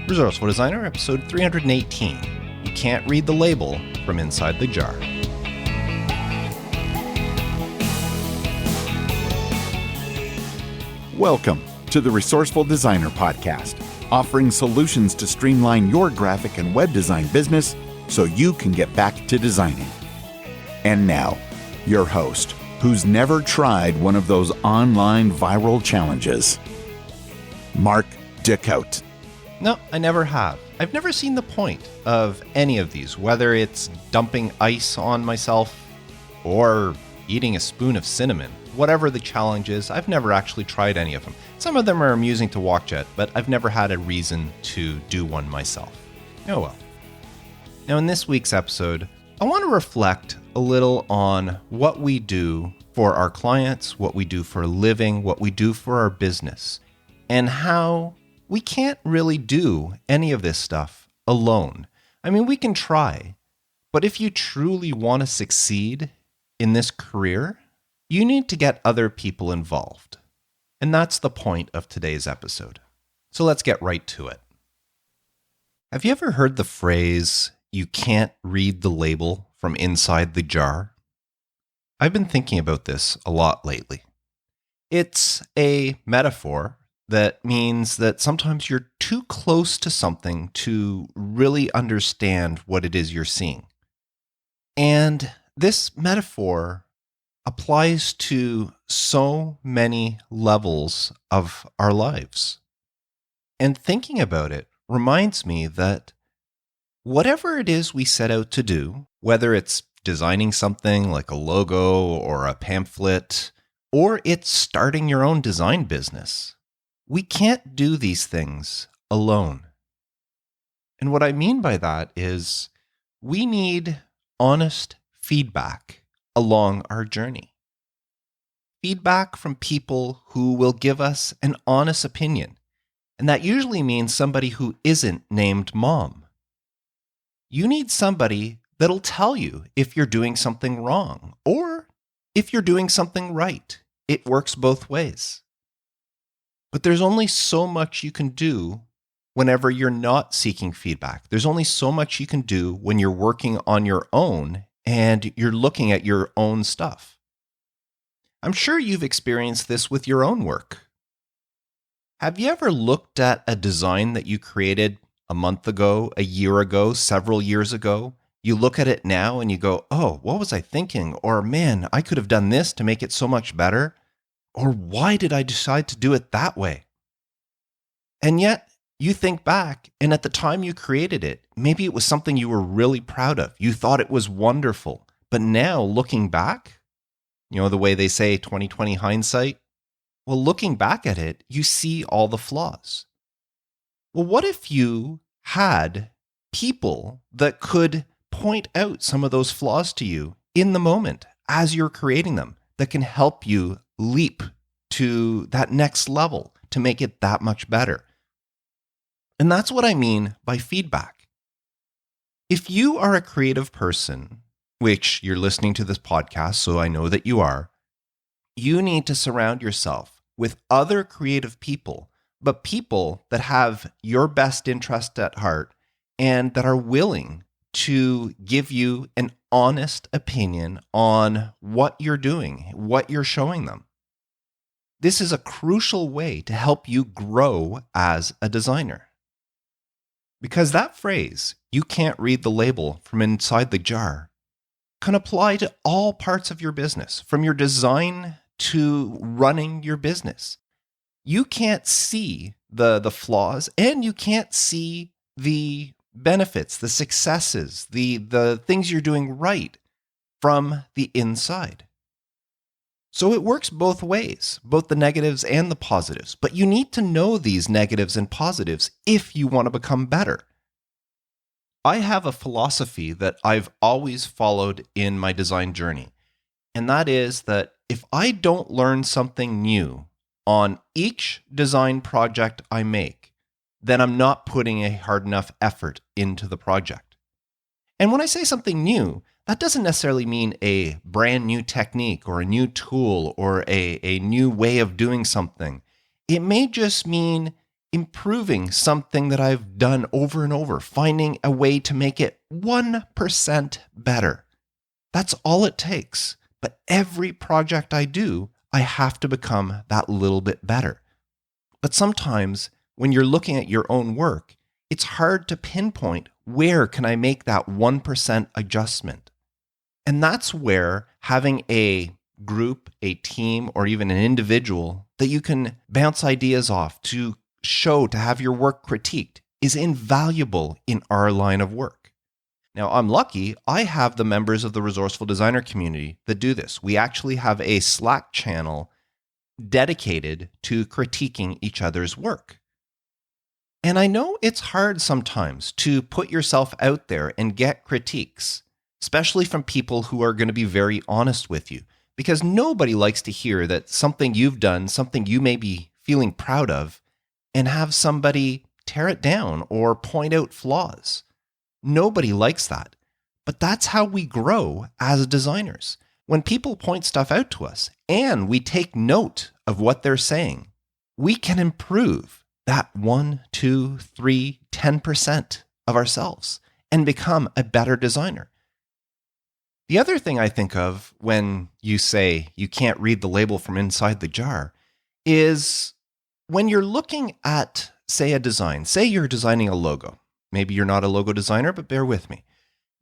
Resourceful Designer, episode 318. You can't read the label from inside the jar. Welcome to the Resourceful Designer podcast, offering solutions to streamline your graphic and web design business so you can get back to designing. And now, your host, who's never tried one of those online viral challenges, Mark Decote. No, I never have. I've never seen the point of any of these, whether it's dumping ice on myself or eating a spoon of cinnamon. Whatever the challenge is, I've never actually tried any of them. Some of them are amusing to watch at, but I've never had a reason to do one myself. Oh well. Now in this week's episode, I want to reflect a little on what we do for our clients, what we do for a living, what we do for our business, and how we can't really do any of this stuff alone. I mean, we can try, but if you truly want to succeed in this career, you need to get other people involved. And that's the point of today's episode. So let's get right to it. Have you ever heard the phrase, "You can't read the label from inside the jar"? I've been thinking about this a lot lately. It's a metaphor that means that sometimes you're too close to something to really understand what it is you're seeing. And this metaphor applies to so many levels of our lives. And thinking about it reminds me that whatever it is we set out to do, whether it's designing something like a logo or a pamphlet, or it's starting your own design business, we can't do these things alone. And what I mean by that is we need honest feedback along our journey. Feedback from people who will give us an honest opinion. And that usually means somebody who isn't named mom. You need somebody that'll tell you if you're doing something wrong or if you're doing something right. It works both ways. But there's only so much you can do whenever you're not seeking feedback. There's only so much you can do when you're working on your own and you're looking at your own stuff. I'm sure you've experienced this with your own work. Have you ever looked at a design that you created a month ago, a year ago, several years ago? You look at it now and you go, "Oh, what was I thinking?" Or, "Man, I could have done this to make it so much better." Or, "Why did I decide to do it that way?" And yet, you think back, and at the time you created it, maybe it was something you were really proud of. You thought it was wonderful. But now, looking back, you know the way they say 20/20 hindsight? Well, looking back at it, you see all the flaws. Well, what if you had people that could point out some of those flaws to you in the moment as you're creating them, that can help you leap to that next level to make it that much better? And that's what I mean by feedback. If you are a creative person, which you're listening to this podcast, so I know that you are, you need to surround yourself with other creative people, but people that have your best interest at heart and that are willing to give you an honest opinion on what you're doing, what you're showing them. This is a crucial way to help you grow as a designer. Because that phrase, "you can't read the label from inside the jar," can apply to all parts of your business, from your design to running your business. You can't see the flaws, and you can't see the benefits, the successes, the things you're doing right from the inside. So it works both ways, both the negatives and the positives. But you need to know these negatives and positives if you want to become better. I have a philosophy that I've always followed in my design journey. And that is that if I don't learn something new on each design project I make, then I'm not putting a hard enough effort into the project. And when I say something new, that doesn't necessarily mean a brand new technique or a new tool or a new way of doing something. It may just mean improving something that I've done over and over, finding a way to make it 1% better. That's all it takes. But every project I do, I have to become that little bit better. But sometimes when you're looking at your own work, it's hard to pinpoint where can I make that 1% adjustment. And that's where having a group, a team, or even an individual that you can bounce ideas off to show, to have your work critiqued is invaluable in our line of work. Now, I'm lucky, I have the members of the Resourceful Designer community that do this. We actually have a Slack channel dedicated to critiquing each other's work. And I know it's hard sometimes to put yourself out there and get critiques, especially from people who are going to be very honest with you, because nobody likes to hear that something you've done, something you may be feeling proud of, and have somebody tear it down or point out flaws. Nobody likes that. But that's how we grow as designers. When people point stuff out to us and we take note of what they're saying, we can improve that 1, 2, 3, 10% of ourselves and become a better designer. The other thing I think of when you say you can't read the label from inside the jar is when you're looking at, say, a design. Say you're designing a logo. Maybe you're not a logo designer, but bear with me.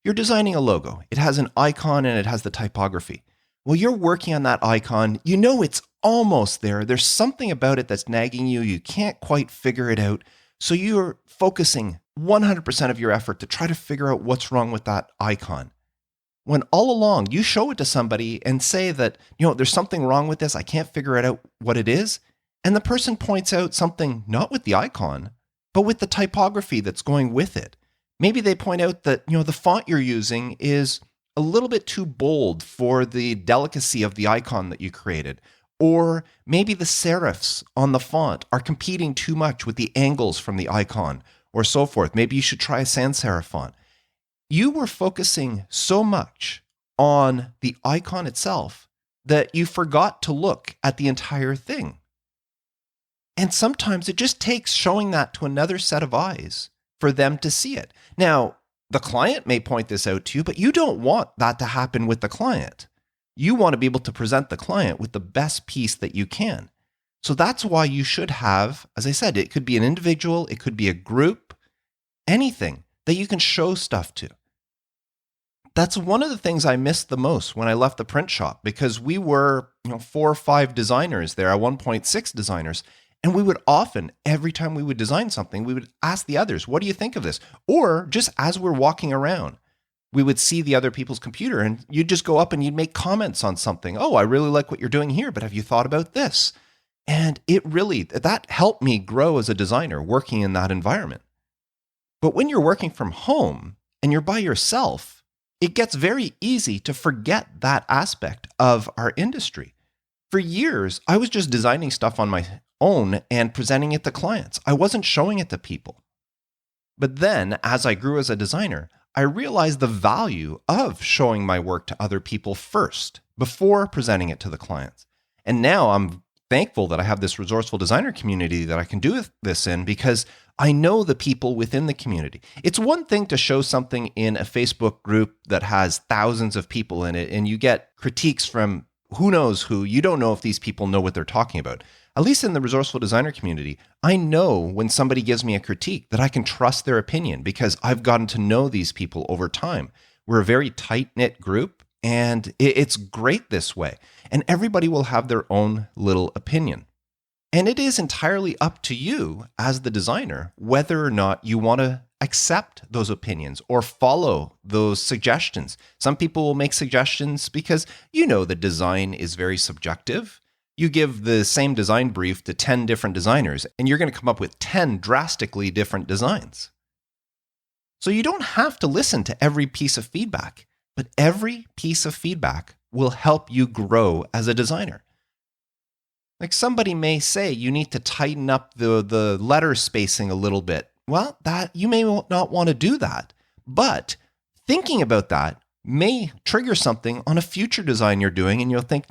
You're designing a logo. It has an icon and it has the typography. Well, you're working on that icon. You know it's almost there. There's something about it that's nagging you. You can't quite figure it out. So you're focusing 100% of your effort to try to figure out what's wrong with that icon. When all along you show it to somebody and say that, there's something wrong with this. I can't figure it out what it is. And the person points out something not with the icon, but with the typography that's going with it. Maybe they point out that, the font you're using is a little bit too bold for the delicacy of the icon that you created. Or maybe the serifs on the font are competing too much with the angles from the icon or so forth. Maybe you should try a sans serif font. You were focusing so much on the icon itself that you forgot to look at the entire thing. And sometimes it just takes showing that to another set of eyes for them to see it. Now, the client may point this out to you, but you don't want that to happen with the client. You want to be able to present the client with the best piece that you can. So that's why you should have, as I said, it could be an individual, it could be a group, anything that you can show stuff to. That's one of the things I missed the most when I left the print shop, because we were 4 or 5 designers there, 1.6 designers. And we would often, every time we would design something, we would ask the others, what do you think of this? Or just as we're walking around, we would see the other people's computer and you'd just go up and you'd make comments on something. Oh, I really like what you're doing here, but have you thought about this? And that helped me grow as a designer working in that environment. But when you're working from home and you're by yourself, it gets very easy to forget that aspect of our industry. For years, I was just designing stuff on my own and presenting it to clients. I wasn't showing it to people. But then, as I grew as a designer, I realized the value of showing my work to other people first, before presenting it to the clients. And now I'm thankful that I have this Resourceful Designer community that I can do this in, because I know the people within the community. It's one thing to show something in a Facebook group that has thousands of people in it, and you get critiques from who knows who. You don't know if these people know what they're talking about. At least in the Resourceful Designer community, I know when somebody gives me a critique that I can trust their opinion because I've gotten to know these people over time. We're a very tight-knit group, and it's great this way. And everybody will have their own little opinion. And it is entirely up to you as the designer whether or not you want to accept those opinions or follow those suggestions. Some people will make suggestions because the design is very subjective. You give the same design brief to 10 different designers, and you're going to come up with 10 drastically different designs. So you don't have to listen to every piece of feedback, but every piece of feedback will help you grow as a designer. Like somebody may say you need to tighten up the letter spacing a little bit. Well, that you may not want to do that, but thinking about that may trigger something on a future design you're doing, and you'll think,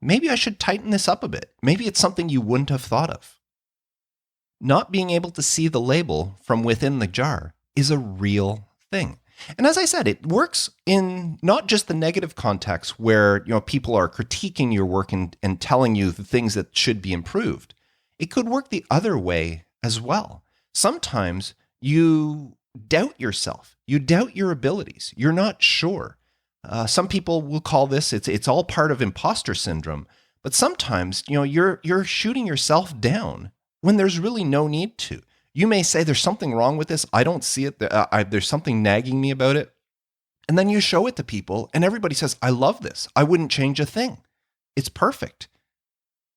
maybe I should tighten this up a bit. Maybe it's something you wouldn't have thought of. not being able to see the label from within the jar is a real thing. And as I said, it works in not just the negative context where, people are critiquing your work and telling you the things that should be improved. It could work the other way as well. Sometimes you doubt yourself. You doubt your abilities. You're not sure. Some people will call this, it's all part of imposter syndrome. But sometimes, you're shooting yourself down when there's really no need to. You may say there's something wrong with this. I don't see it. There's something nagging me about it. And then you show it to people and everybody says, I love this. I wouldn't change a thing. It's perfect.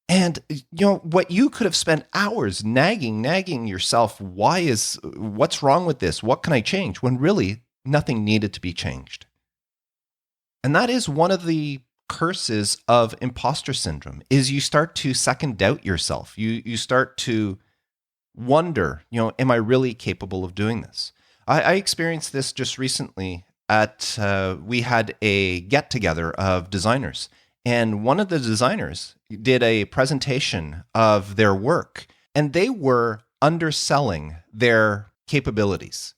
And what you could have spent hours nagging yourself, what's wrong with this? What can I change? When really nothing needed to be changed. And that is one of the curses of imposter syndrome, is you start to second doubt yourself. You start to wonder, am I really capable of doing this? I experienced this just recently we had a get together of designers, and one of the designers did a presentation of their work, and they were underselling their capabilities.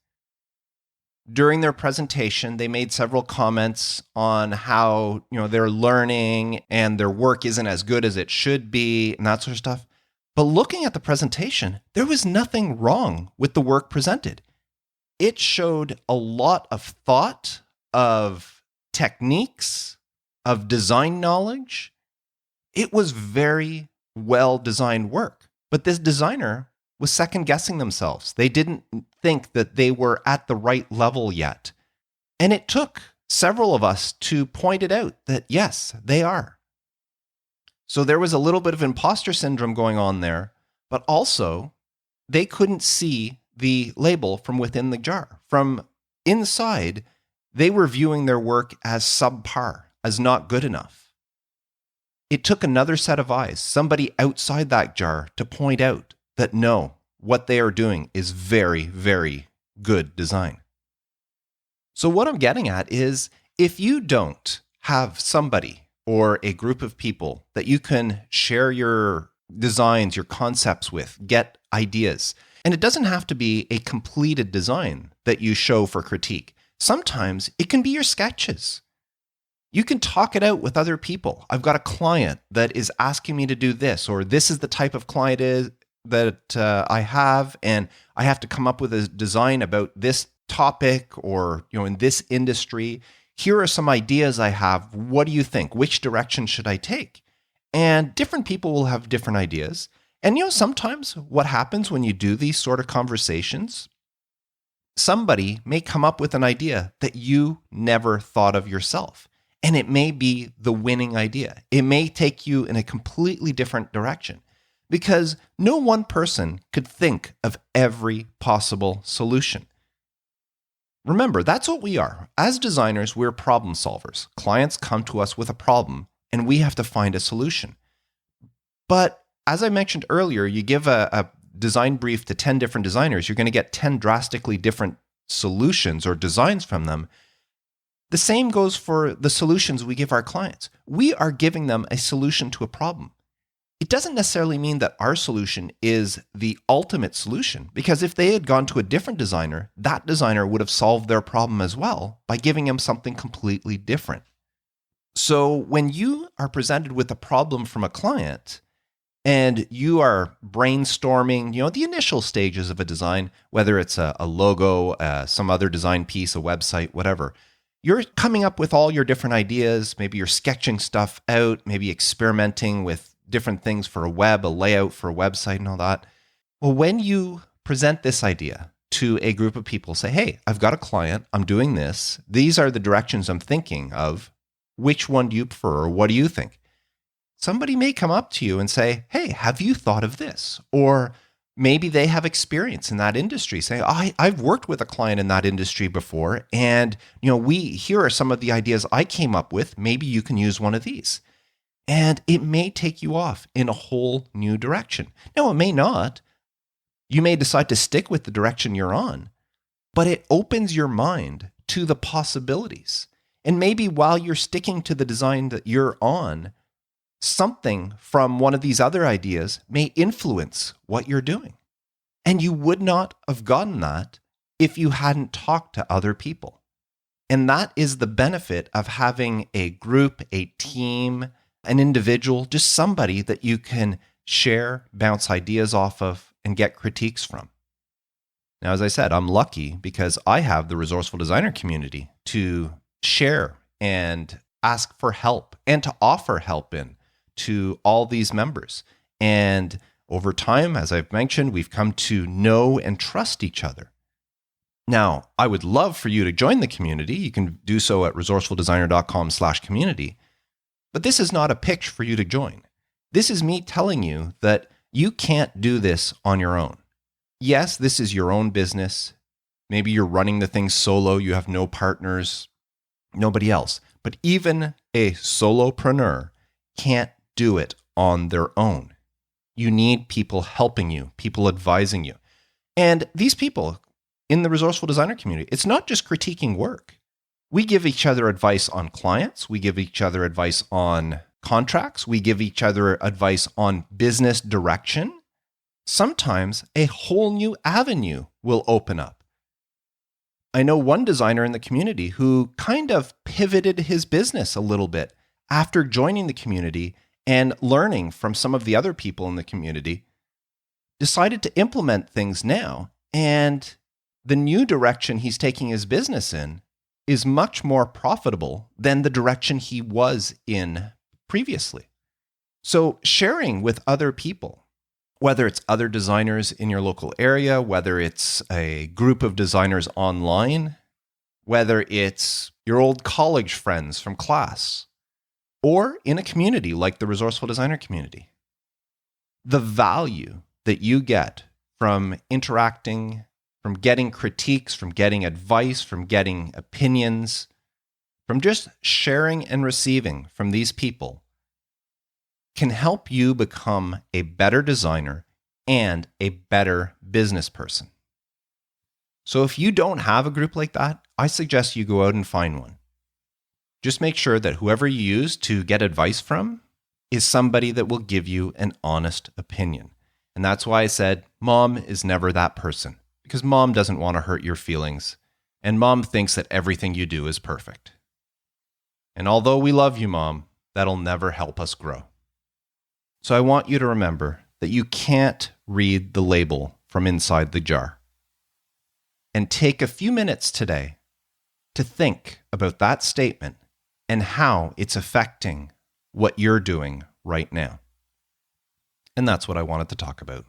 During their presentation, they made several comments on how, they're learning and their work isn't as good as it should be and that sort of stuff. But looking at the presentation, there was nothing wrong with the work presented. It showed a lot of thought, of techniques, of design knowledge. It was very well-designed work. But this designer was second-guessing themselves. They didn't think that they were at the right level yet. And it took several of us to point it out that, yes, they are. So there was a little bit of imposter syndrome going on there, but also they couldn't see the label from within the jar. From inside, they were viewing their work as subpar, as not good enough. It took another set of eyes, somebody outside that jar, to point out that no, what they are doing is very, very good design. So what I'm getting at is, if you don't have somebody or a group of people that you can share your designs, your concepts with, get ideas. And it doesn't have to be a completed design that you show for critique. Sometimes it can be your sketches. You can talk it out with other people. I've got a client that is asking me to do this, or this is the type of client that I have, and I have to come up with a design about this topic or, in this industry. Here are some ideas I have. What do you think? Which direction should I take? And different people will have different ideas. And, sometimes what happens when you do these sort of conversations, somebody may come up with an idea that you never thought of yourself. And it may be the winning idea. It may take you in a completely different direction, because no one person could think of every possible solution. Remember, that's what we are. As designers, we're problem solvers. Clients come to us with a problem, and we have to find a solution. But as I mentioned earlier, you give a design brief to 10 different designers, you're going to get 10 drastically different solutions or designs from them. The same goes for the solutions we give our clients. We are giving them a solution to a problem. It doesn't necessarily mean that our solution is the ultimate solution, because if they had gone to a different designer, that designer would have solved their problem as well by giving them something completely different. So when you are presented with a problem from a client and you are brainstorming, the initial stages of a design, whether it's a logo, some other design piece, a website, whatever, you're coming up with all your different ideas. Maybe you're sketching stuff out, maybe experimenting with different things for a web, a layout for a website and all that. Well, when you present this idea to a group of people, say, hey, I've got a client, I'm doing this. These are the directions I'm thinking of. Which one do you prefer, or what do you think? Somebody may come up to you and say, hey, have you thought of this? Or maybe they have experience in that industry, saying, I've worked with a client in that industry before, and here are some of the ideas I came up with. Maybe you can use one of these. And it may take you off in a whole new direction. Now, it may not. You may decide to stick with the direction you're on, but it opens your mind to the possibilities. And maybe while you're sticking to the design that you're on, something from one of these other ideas may influence what you're doing. And you would not have gotten that if you hadn't talked to other people. And that is the benefit of having a group, a team, an individual, just somebody that you can share, bounce ideas off of, and get critiques from. Now, as I said, I'm lucky because I have the Resourceful Designer community to share and ask for help and to offer help in to all these members. And over time, as I've mentioned, we've come to know and trust each other. Now, I would love for you to join the community. You can do so at resourcefuldesigner.com/community. But this is not a pitch for you to join. This is me telling you that you can't do this on your own. Yes, this is your own business. Maybe you're running the thing solo. You have no partners, nobody else. But even a solopreneur can't do it on their own. You need people helping you, people advising you. And these people in the Resourceful Designer community, it's not just critiquing work. We give each other advice on clients. We give each other advice on contracts. We give each other advice on business direction. Sometimes a whole new avenue will open up. I know one designer in the community who kind of pivoted his business a little bit after joining the community and learning from some of the other people in the community, decided to implement things now. And the new direction he's taking his business in is much more profitable than the direction he was in previously. So sharing with other people, whether it's other designers in your local area, whether it's a group of designers online, whether it's your old college friends from class, or in a community like the Resourceful Designer community, the value that you get from interacting, from getting critiques, from getting advice, from getting opinions, from just sharing and receiving from these people can help you become a better designer and a better business person. So if you don't have a group like that, I suggest you go out and find one. Just make sure that whoever you use to get advice from is somebody that will give you an honest opinion. And that's why I said mom is never that person, because mom doesn't want to hurt your feelings, and mom thinks that everything you do is perfect. And although we love you, mom, that'll never help us grow. So I want you to remember that you can't read the label from inside the jar. And take a few minutes today to think about that statement and how it's affecting what you're doing right now. And that's what I wanted to talk about.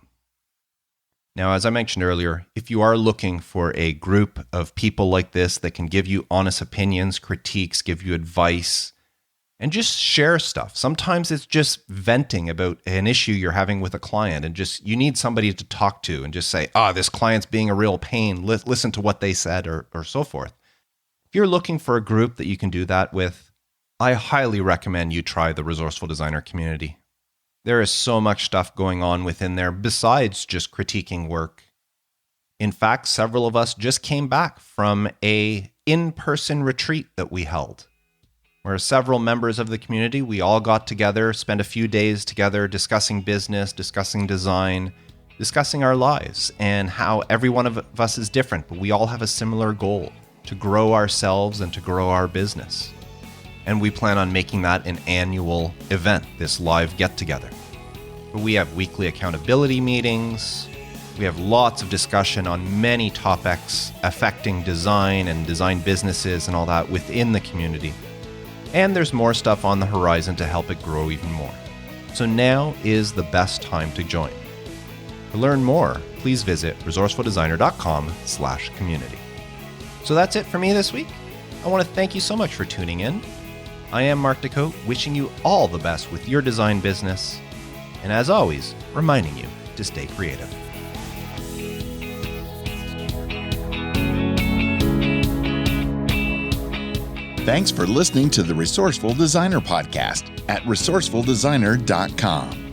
Now, as I mentioned earlier, if you are looking for a group of people like this that can give you honest opinions, critiques, give you advice, and just share stuff. Sometimes it's just venting about an issue you're having with a client and just you need somebody to talk to and just say, this client's being a real pain. Listen to what they said or so forth. If you're looking for a group that you can do that with, I highly recommend you try the Resourceful Designer community. There is so much stuff going on within there besides just critiquing work. In fact, several of us just came back from an in-person retreat that we held, where several members of the community, we all got together, spent a few days together discussing business, discussing design, discussing our lives, and how every one of us is different, but we all have a similar goal, to grow ourselves and to grow our business. And we plan on making that an annual event, this live get-together. We have weekly accountability meetings. We have lots of discussion on many topics affecting design and design businesses and all that within the community. And there's more stuff on the horizon to help it grow even more. So now is the best time to join. To learn more, please visit resourcefuldesigner.com/community. So that's it for me this week. I want to thank you so much for tuning in. I am Mark Decote, wishing you all the best with your design business. And as always, reminding you to stay creative. Thanks for listening to the Resourceful Designer podcast at resourcefuldesigner.com.